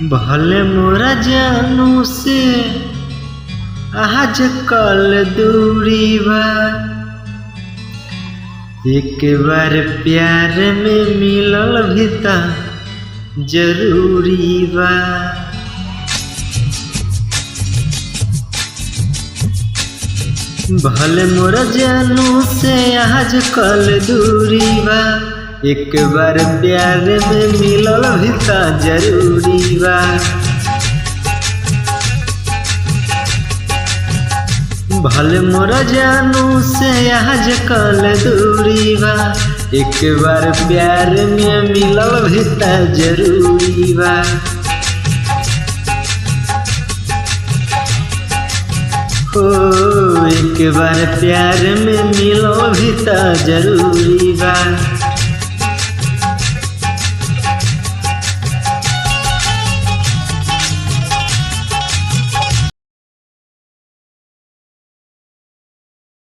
भले मोरा जानू से आज कल दूरी बा, एक बार प्यार में मिलल भी त जरूरी बा। भले मोरा जानू से आज कल दूरी बा, एक बार प्यार में मिलल भी त जरूरी बा। भले मोरा जानू से आज कल दूरी बा, एक बार प्यार में मिलल भी त जरूरी बा। हो एक बार प्यार में मिलल भी त जरूरी बा।